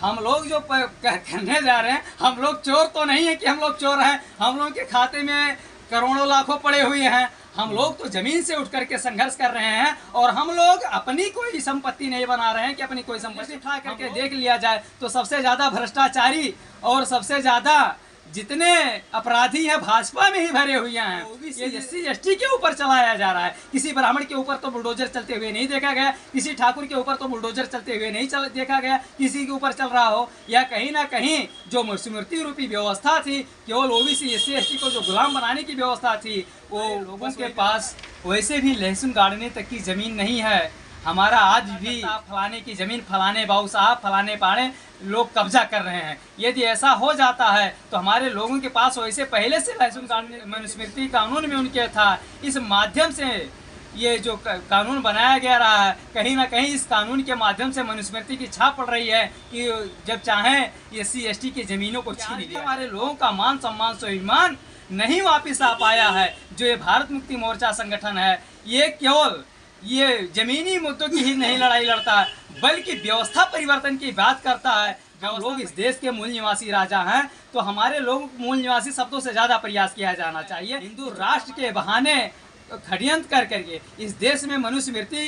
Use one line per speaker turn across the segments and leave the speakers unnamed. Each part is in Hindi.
हम लोग जो करने जा रहे हैं, हम लोग चोर तो नहीं है कि हम लोग चोर हैं। हम लोगों के खाते में करोड़ों लाखों पड़े हुए हैं। हम लोग तो जमीन से उठ करके संघर्ष कर रहे हैं और हम लोग अपनी कोई संपत्ति नहीं बना रहे हैं कि अपनी कोई संपत्ति उठा करके देख लिया जाए तो सबसे ज्यादा भ्रष्टाचारी और सबसे ज्यादा जितने अपराधी हैं भाजपा में ही भरे हुए हैं। ये एससी एसटी के ऊपर चलाया जा रहा है। किसी ब्राह्मण के ऊपर तो बुलडोजर चलते हुए नहीं देखा गया, किसी ठाकुर के ऊपर तो बुलडोजर चलते हुए नहीं देखा गया, किसी के ऊपर चल रहा हो। या कहीं ना कहीं जो स्मृति रूपी व्यवस्था थी, केवल ओबीसी एससी एसटी को जो गुलाम बनाने की व्यवस्था थी, वो लोगों के पास वैसे भी लहसुन गाड़ने तक की जमीन नहीं है। हमारा आज भी फलाने की जमीन फलाने बाबू साहब फलाने पाड़े लोग कब्जा कर रहे हैं। यदि ऐसा हो जाता है तो हमारे लोगों के पास वैसे पहले से लहसुन मनुस्मृति कानून में उनके था। इस माध्यम से ये जो कानून बनाया गया रहा है, कहीं ना कहीं इस कानून के माध्यम से मनुस्मृति की छाप पड़ रही है कि जब चाहें एससी एसटी की जमीनों को छीन लिया। हमारे लोगों का मान सम्मान स्वाभिमान नहीं वापिस आ पाया है। जो ये भारत मुक्ति मोर्चा संगठन है, ये केवल ये जमीनी मुद्दों की ही नहीं लड़ाई लड़ता है, बल्कि व्यवस्था परिवर्तन की बात करता है। जब लोग इस देश के मूल निवासी राजा हैं तो हमारे लोग मूल निवासी शब्दों से ज्यादा प्रयास किया जाना चाहिए। हिंदू राष्ट्र के बहाने षड्यंत्र कर करके इस देश में मनुस्मृति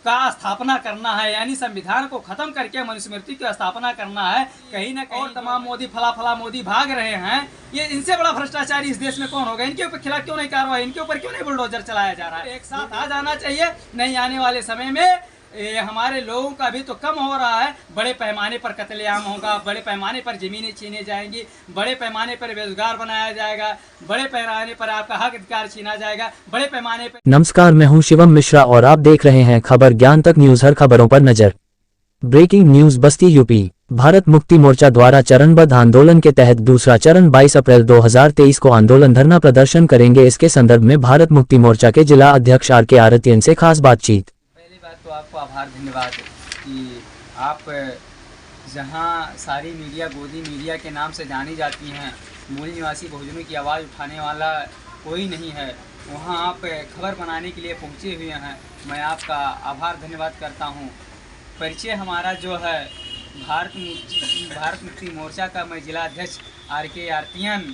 का स्थापना करना है, यानी संविधान को खत्म करके मनुस्मृति की स्थापना करना है। कहीं ना कहीं और तमाम मोदी फला मोदी भाग रहे हैं। ये इनसे बड़ा भ्रष्टाचारी इस देश में कौन होगा? इनके ऊपर खिलाफ क्यों नहीं कार्रवाई, इनके ऊपर क्यों नहीं बुलडोजर चलाया जा रहा है? एक साथ आ जाना चाहिए। नहीं आने वाले समय में हमारे लोगों का भी तो कम हो रहा है। बड़े पैमाने पर कत्लेआम होगा, बड़े पैमाने पर जमीनें छीने जाएंगी, बड़े पैमाने पर बेरोजगार बनाया जाएगा, बड़े पैमाने पर आपका हक अधिकार छीना जाएगा, बड़े पैमाने पर।
नमस्कार, मैं हूं शिवम मिश्रा और आप देख रहे हैं खबर ज्ञान तक न्यूज। हर खबरों पर नजर। Breaking news. Basti UP Bharat Mukti Morcha द्वारा चरणबद्ध आंदोलन के तहत दूसरा चरण 22 अप्रैल 2023 को आंदोलन धरना प्रदर्शन करेंगे। इसके संदर्भ में भारत मुक्ति मोर्चा के जिला अध्यक्ष आर.के. आरतियन से खास बातचीत।
तो आपको आभार धन्यवाद कि आप जहां सारी मीडिया गोदी मीडिया के नाम से जानी जाती हैं, मूल निवासी बहुजनों की आवाज़ उठाने वाला कोई नहीं है, वहां आप खबर बनाने के लिए पहुंचे हुए हैं। मैं आपका आभार धन्यवाद करता हूं। परिचय हमारा जो है भारत मुक्ति मोर्चा का, मैं जिला अध्यक्ष आर.के. आरतियन।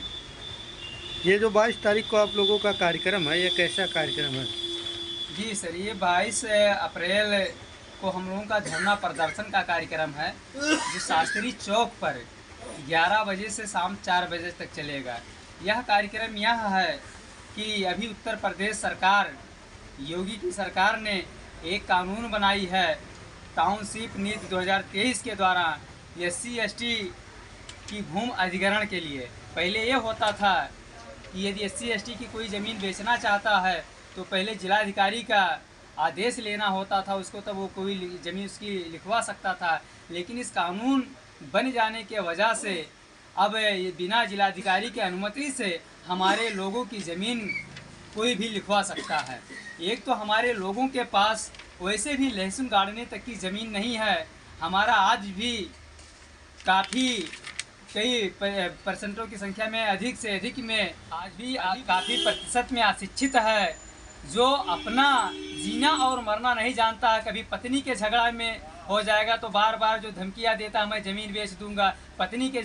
ये जो 22 तारीख को आप लोगों का कार्यक्रम है, ये कैसा कार्यक्रम है?
जी सर, ये 22 अप्रैल को हम लोगों का धरना प्रदर्शन का कार्यक्रम है, जो शास्त्री चौक पर 11 बजे से शाम 4 बजे तक चलेगा। यह कार्यक्रम यह है कि अभी उत्तर प्रदेश सरकार, योगी की सरकार ने एक कानून बनाई है टाउनशिप नीति 2023 के द्वारा एससी एसटी की भूमि अधिग्रहण के लिए। पहले ये होता था कि यदि एससी एसटी की कोई ज़मीन बेचना चाहता है तो पहले जिलाधिकारी का आदेश लेना होता था उसको, तब वो कोई ज़मीन उसकी लिखवा सकता था। लेकिन इस कानून बन जाने के वजह से अब बिना जिलाधिकारी के अनुमति से हमारे लोगों की ज़मीन कोई भी लिखवा सकता है। एक तो हमारे लोगों के पास वैसे भी लहसुन गाड़ने तक की ज़मीन नहीं है। हमारा आज भी कई परसेंटों की संख्या में अधिक से अधिक में आज भी काफ़ी प्रतिशत में अशिक्षित है, जो अपना जीना और मरना नहीं जानता है। कभी पत्नी के झगड़ा में हो जाएगा तो बार बार जो धमकियां देता है, मैं ज़मीन बेच दूंगा। पत्नी के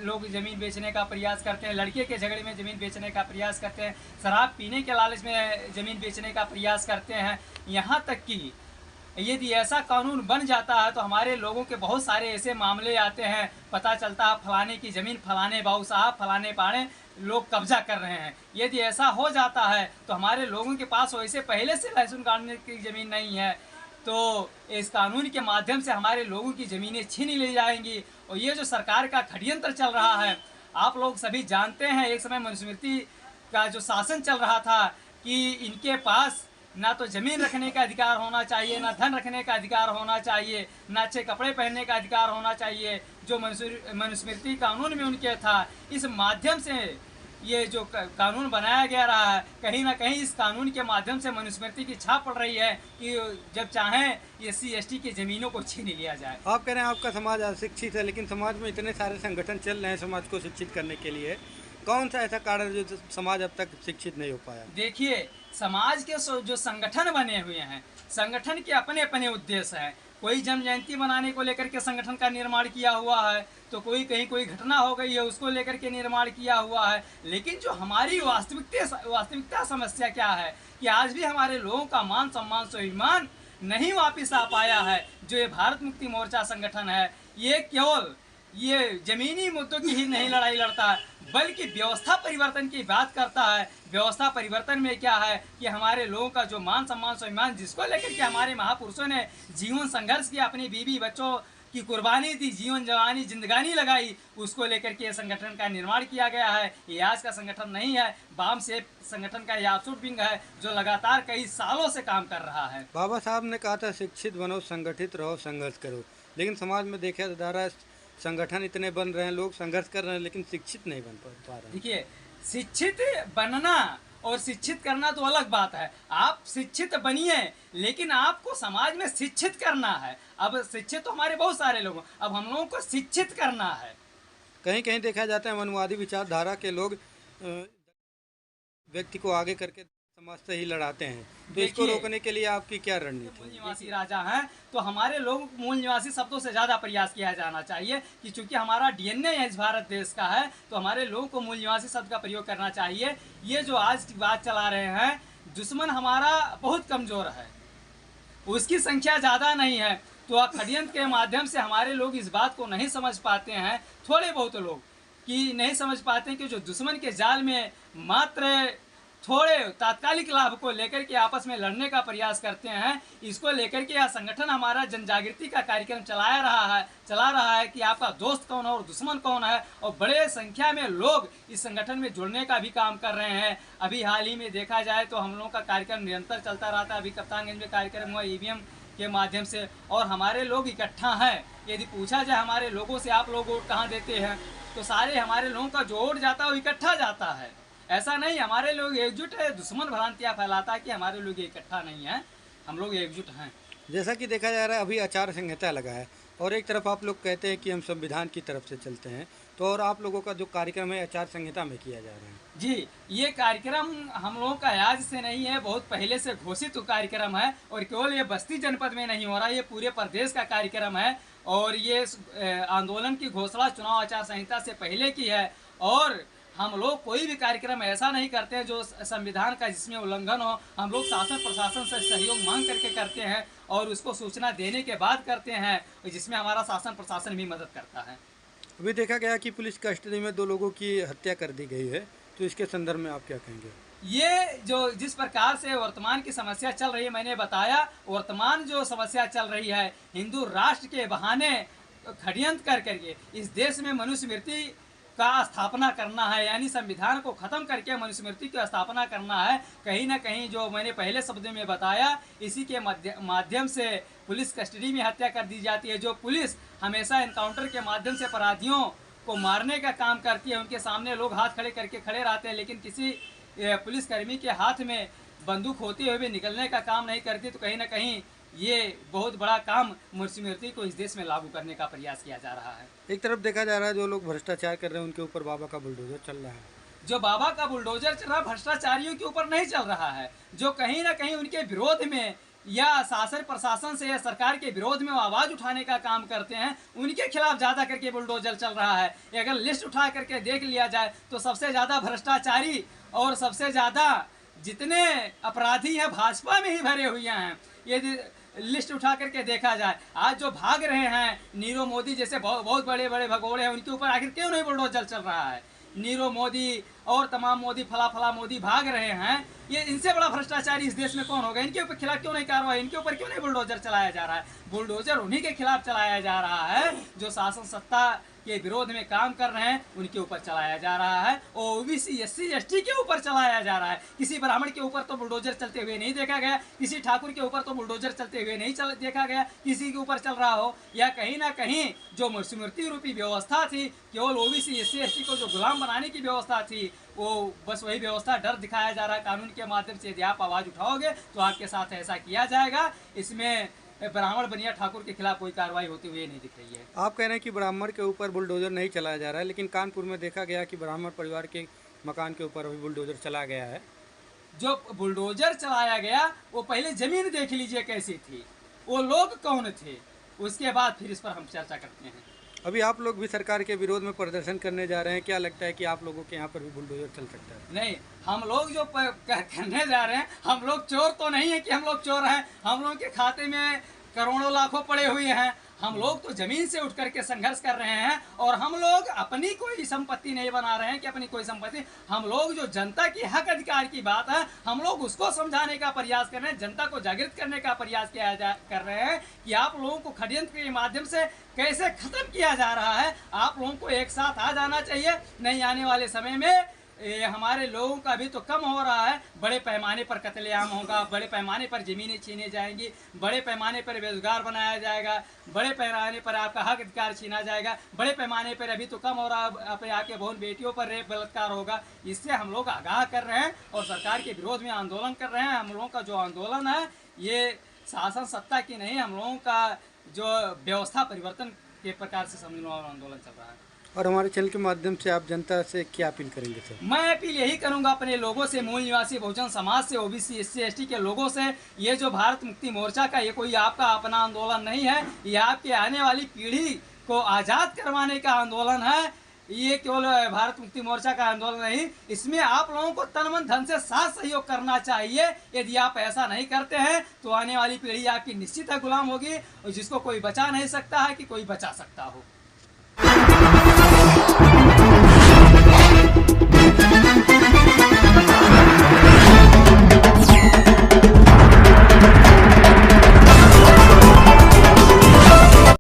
लोग ज़मीन बेचने का प्रयास करते हैं, लड़के के झगड़े में ज़मीन बेचने का प्रयास करते हैं, शराब पीने के लालच में ज़मीन बेचने का प्रयास करते हैं। यहाँ तक कि यदि ऐसा कानून बन जाता है तो हमारे लोगों के बहुत सारे ऐसे मामले आते हैं, पता चलता है फलाने की ज़मीन फलाने बाबू साहब फलाने पाड़े लोग कब्जा कर रहे हैं। यदि ऐसा हो जाता है तो हमारे लोगों के पास वैसे पहले से लहसुन गाड़ने की ज़मीन नहीं है, तो इस कानून के माध्यम से हमारे लोगों की ज़मीनें छीन ली जाएंगी। और ये जो सरकार का षड्यंत्र चल रहा है, आप लोग सभी जानते हैं, एक समय मनुस्मृति का जो शासन चल रहा था कि इनके पास ना तो ज़मीन रखने का अधिकार होना चाहिए, ना धन रखने का अधिकार होना चाहिए, ना अच्छे कपड़े पहनने का अधिकार होना चाहिए, जो मनुस्मृति कानून में उनके था। इस माध्यम से ये जो कानून बनाया गया रहा है, कहीं ना कहीं इस कानून के माध्यम से मनुस्मृति की छाप पड़ रही है कि जब चाहें एससी एसटी की ज़मीनों को छीन लिया जाए।
आप कह रहे हैं आपका समाज अशिक्षित है, लेकिन समाज में इतने सारे संगठन चल रहे हैं समाज को शिक्षित करने के लिए। कौन सा ऐसा कारण जो समाज अब तक शिक्षित नहीं हो पाया?
देखिए, समाज के जो संगठन बने हुए हैं, संगठन के अपने अपने उद्देश्य हैं। कोई जन्म जयंती मनाने को लेकर के संगठन का निर्माण किया हुआ है, तो कोई कहीं कोई घटना हो गई है उसको लेकर के निर्माण किया हुआ है। लेकिन जो हमारी वास्तविकता समस्या क्या है कि आज भी हमारे लोगों का मान सम्मान स्वाभिमान नहीं वापस आ पाया है। जो ये भारत मुक्ति मोर्चा संगठन है, ये केवल ये जमीनी मुद्दों की ही नहीं लड़ाई लड़ता है, बल्कि व्यवस्था परिवर्तन की बात करता है। व्यवस्था परिवर्तन में क्या है कि हमारे लोगों का जो मान सम्मान स्वाभिमान, जिसको लेकर के हमारे महापुरुषों ने जीवन संघर्ष किया, अपनी बीवी बच्चों की कुर्बानी दी, जीवन जवानी जिंदगानी लगाई, उसको लेकर के संगठन का निर्माण किया गया है। ये आज का संगठन नहीं है, वाम से संगठन का यह आउटसोर्स विंग है जो लगातार कई सालों से काम कर रहा है।
बाबा साहब ने कहा था शिक्षित बनो, संगठित रहो, संघर्ष करो, लेकिन समाज में देखा जा रहा है संगठन इतने बन रहे हैं, लोग संघर्ष कर रहे हैं, लेकिन शिक्षित नहीं बन पा रहे हैं।
देखिए, शिक्षित बनना और शिक्षित करना तो अलग बात है। आप शिक्षित बनिए, लेकिन आपको समाज में शिक्षित करना है। अब शिक्षित तो हमारे बहुत सारे लोग, अब हम लोगों को शिक्षित करना है।
कहीं कहीं देखा जाता है मनवादी विचारधारा के लोग व्यक्ति को आगे करके समाज से ही लड़ाते हैं, तो इसको रोकने के लिए आपकी क्या रणनीति
मूल
है?
निवासी राजा हैं, तो हमारे लोग मूल निवासी शब्दों से ज़्यादा प्रयास किया जाना चाहिए कि चूंकि हमारा डीएनए इस भारत देश का है, तो हमारे लोगों को मूल निवासी शब्द का प्रयोग करना चाहिए। ये जो आज की बात चला रहे हैं, दुश्मन हमारा बहुत कमज़ोर है, उसकी संख्या ज़्यादा नहीं है, तो षड्यंत्र के माध्यम से हमारे लोग इस बात को नहीं समझ पाते हैं, थोड़े बहुत लोग कि नहीं समझ पाते हैं कि जो दुश्मन के जाल में मात्र थोड़े तात्कालिक लाभ को लेकर के आपस में लड़ने का प्रयास करते हैं। इसको लेकर के यह संगठन हमारा जन जागृति का कार्यक्रम चला रहा है कि आपका दोस्त कौन है और दुश्मन कौन है, और बड़े संख्या में लोग इस संगठन में जुड़ने का भी काम कर रहे हैं। अभी हाल ही में देखा जाए तो हम लोगों का कार्यक्रम निरंतर चलता रहता है। अभी कप्तानगंज में कार्यक्रम हुआ ईवीएम के माध्यम से, और हमारे लोग इकट्ठा हैं। यदि पूछा जाए हमारे लोगों से आप लोग वोट कहाँ देते हैं, तो सारे हमारे लोगों का जो वोट जाता है वो इकट्ठा जाता है। ऐसा नहीं, हमारे लोग एकजुट है। दुश्मन भ्रांतियाँ फैलाता है कि हमारे लोग इकट्ठा नहीं है, हम लोग एकजुट हैं।
जैसा कि देखा जा रहा है अभी आचार संहिता लगा है, और एक तरफ आप लोग कहते हैं कि हम संविधान की तरफ से चलते हैं, तो और आप लोगों का जो कार्यक्रम है आचार संहिता में किया जा रहा है।
जी, ये कार्यक्रम हम लोगों का आज से नहीं है, बहुत पहले से घोषित कार्यक्रम है, और केवल ये बस्ती जनपद में नहीं हो रहा, ये पूरे प्रदेश का कार्यक्रम है। और ये आंदोलन की घोषणा चुनाव आचार संहिता से पहले की है। और हम लोग कोई भी कार्यक्रम ऐसा नहीं करते हैं जो संविधान का जिसमें उल्लंघन हो। हम लोग शासन प्रशासन से सहयोग मांग करके करते हैं, और उसको सूचना देने के बाद करते हैं, जिसमें हमारा शासन प्रशासन भी मदद करता है।
अभी देखा गया कि पुलिस कस्टडी में 2 लोगों की हत्या कर दी गई है, तो इसके संदर्भ में आप क्या कहेंगे?
ये जो जिस प्रकार से वर्तमान की समस्या चल रही है, मैंने बताया, वर्तमान जो समस्या चल रही है, हिंदू राष्ट्र के बहाने षड्यंत्र कर करके इस देश में मनुस्मृति का स्थापना करना है, यानी संविधान को खत्म करके मनुस्मृति की स्थापना करना है। कहीं ना कहीं जो मैंने पहले शब्दों में बताया, इसी के माध्यम से पुलिस कस्टडी में हत्या कर दी जाती है। जो पुलिस हमेशा एनकाउंटर के माध्यम से अपराधियों को मारने का काम करती है, उनके सामने लोग हाथ खड़े करके खड़े रहते हैं, लेकिन किसी पुलिसकर्मी के हाथ में बंदूक होते हुए भी निकलने का काम नहीं करती। तो कहीं ना कहीं ये बहुत बड़ा काम मनुस्मृति को इस देश में लागू करने का प्रयास किया जा रहा है।
एक तरफ देखा जा रहा है जो लोग भ्रष्टाचार कर रहे हैं उनके ऊपर बाबा का बुलडोजर चल रहा है।
जो बाबा का बुलडोजर चल रहा है, भ्रष्टाचारियों के ऊपर नहीं चल रहा है। जो कहीं ना कहीं उनके विरोध में या शासन प्रशासन से या सरकार के विरोध में वो आवाज़ उठाने का काम करते हैं, उनके खिलाफ ज़्यादा करके बुलडोजर चल रहा है। अगर लिस्ट उठा करके देख लिया जाए तो सबसे ज़्यादा भ्रष्टाचारी और सबसे ज़्यादा जितने अपराधी हैं भाजपा में ही भरे हुए हैं। यदि लिस्ट उठा करके देखा जाए, आज जो भाग रहे हैं नीरव मोदी जैसे बहुत बड़े बड़े भगोड़े हैं, उनके ऊपर आखिर क्यों नहीं बुलडोजर चल रहा है? नीरव मोदी और तमाम मोदी फला मोदी भाग रहे हैं, ये इनसे बड़ा भ्रष्टाचारी इस देश में कौन होगा? इनके ऊपर खिलाफ क्यों नहीं कार्रवाई, इनके ऊपर क्यों नहीं बुलडोजर चलाया जा रहा है? बुलडोजर उन्हीं के खिलाफ चलाया जा रहा है जो शासन सत्ता के विरोध में काम कर रहे हैं, उनके ऊपर चलाया जा रहा है। ओबीसी SC ST के ऊपर चलाया जा रहा है। किसी ब्राह्मण के ऊपर तो बुलडोजर चलते हुए नहीं देखा गया, किसी ठाकुर के ऊपर तो बुलडोजर चलते हुए नहीं देखा गया, किसी के ऊपर चल रहा हो। या कहीं ना कहीं जो मनुस्मृति रूपी व्यवस्था थी, केवल ओबीसी SC ST को जो गुलाम बनाने की व्यवस्था थी, वो बस वही व्यवस्था डर दिखाया जा रहा है। कानून के माध्यम से यदि आप आवाज़ उठाओगे तो आपके साथ ऐसा किया जाएगा। इसमें ब्राह्मण बनिया ठाकुर के खिलाफ कोई कार्रवाई होती हुई नहीं दिख रही है।
आप कह रहे हैं कि ब्राह्मण के ऊपर बुलडोजर नहीं चलाया जा रहा है, लेकिन कानपुर में देखा गया कि ब्राह्मण परिवार के मकान के ऊपर अभी बुलडोजर चला गया है।
जो बुलडोजर चलाया गया वो पहले जमीन देख लीजिए कैसी थी, वो लोग कौन थे, उसके बाद फिर इस पर हम चर्चा करते हैं।
अभी आप लोग भी सरकार के विरोध में प्रदर्शन करने जा रहे हैं, क्या लगता है कि आप लोगों के यहाँ पर भी बुलडोजर चल सकता है?
नहीं, हम लोग जो करने जा रहे हैं, हम लोग चोर तो नहीं है कि हम लोग चोर हैं। हम लोगों के खाते में करोड़ों लाखों पड़े हुए हैं। हम लोग तो जमीन से उठ करके संघर्ष कर रहे हैं और हम लोग अपनी कोई संपत्ति नहीं बना रहे हैं कि अपनी कोई संपत्ति। हम लोग जो जनता की हक अधिकार की बात है, हम लोग उसको समझाने का प्रयास कर रहे हैं, जनता को जागृत करने का प्रयास कर रहे हैं कि आप लोगों को षड्यंत्र के माध्यम से कैसे खत्म किया जा रहा है। आप लोगों को एक साथ आ जाना चाहिए। नहीं आने वाले समय में हमारे लोगों का भी तो कम हो रहा है। बड़े पैमाने पर कत्लेआम होगा, बड़े पैमाने पर ज़मीनें छीने जाएंगी, बड़े पैमाने पर बेरोजगार बनाया जाएगा, बड़े पैमाने पर आपका हक अधिकार छीना जाएगा, बड़े पैमाने पर अभी तो कम हो रहा है, अपने आपके बहन बेटियों पर रेप बलात्कार होगा। इससे हम लोग आगाह कर रहे हैं और सरकार के विरोध में आंदोलन कर रहे हैं। हम लोगों का जो आंदोलन है ये शासन सत्ता की नहीं, हम लोगों का जो व्यवस्था परिवर्तन के प्रकार से समझने वाला आंदोलन चल रहा है।
और हमारे चैनल के माध्यम से आप जनता से क्या अपील करेंगे सर?
मैं अपील यही करूंगा अपने लोगों से, मूल निवासी बहुजन समाज से, ओबीसी SC ST के लोगों से। ये जो भारत मुक्ति मोर्चा का ये कोई आपका अपना आंदोलन नहीं है, ये आपके आने वाली पीढ़ी को आज़ाद करवाने का आंदोलन है। ये केवल भारत मुक्ति मोर्चा का आंदोलन नहीं, इसमें आप लोगों को तन मन धन से साथ सहयोग करना चाहिए। यदि आप ऐसा नहीं करते हैं तो आने वाली पीढ़ी आपकी निश्चित है गुलाम होगी, और जिसको कोई बचा नहीं सकता है कि कोई बचा सकता हो।